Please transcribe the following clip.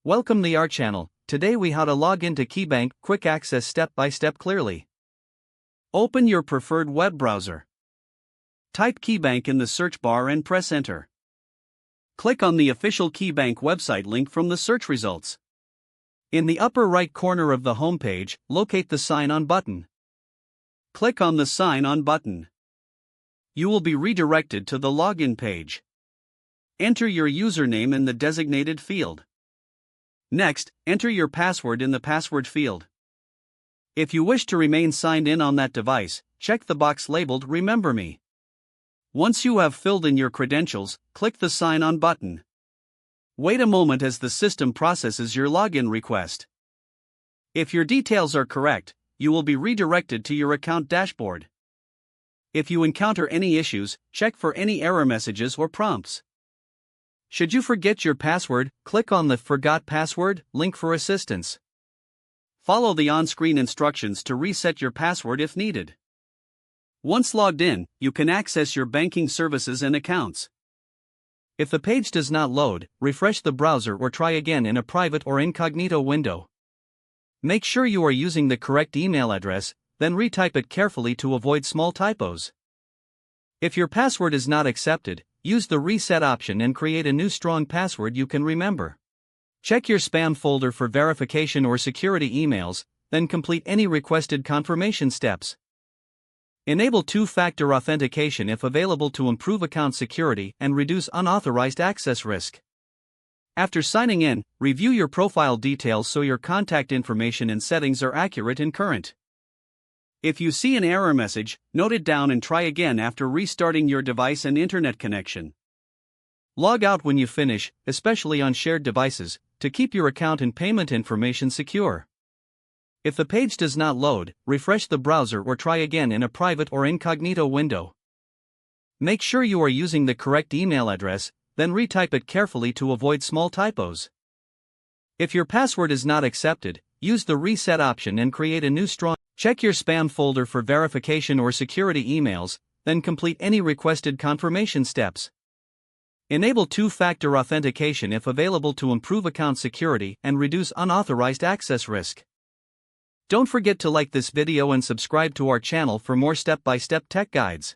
Welcome to our channel. Today we how to log into KeyBank quick access step by step clearly. Open your preferred web browser. Type KeyBank in the search bar and press enter. Click on the official KeyBank website link from the search results. In the upper right corner of the home page, locate the Sign On button. Click on the Sign On button. You will be redirected to the login page. Enter your username in the designated field. Next, enter your password in the password field. If you wish to remain signed in on that device, check the box labeled Remember Me. Once you have filled in your credentials, click the Sign On button. Wait a moment as the system processes your login request. If your details are correct, you will be redirected to your account dashboard. If you encounter any issues, check for any error messages or prompts. Should you forget your password, click on the Forgot Password link for assistance. Follow the on-screen instructions to reset your password if needed. Once logged in, you can access your banking services and accounts. If the page does not load, refresh the browser or try again in a private or incognito window. Make sure you are using the correct email address, then retype it carefully to avoid small typos. If your password is not accepted, use the reset option and create a new strong password you can remember. Check your spam folder for verification or security emails, then complete any requested confirmation steps. Enable two-factor authentication if available to improve account security and reduce unauthorized access risk. After signing in, review your profile details so your contact information and settings are accurate and current. If you see an error message, note it down and try again after restarting your device and internet connection. Log out when you finish, especially on shared devices, to keep your account and payment information secure. If the page does not load, refresh the browser or try again in a private or incognito window. Make sure you are using the correct email address, then retype it carefully to avoid small typos. If your password is not accepted, use the reset option and create a new strong. Check your spam folder for verification or security emails, then complete any requested confirmation steps. Enable two-factor authentication if available to improve account security and reduce unauthorized access risk. Don't forget to like this video and subscribe to our channel for more step-by-step tech guides.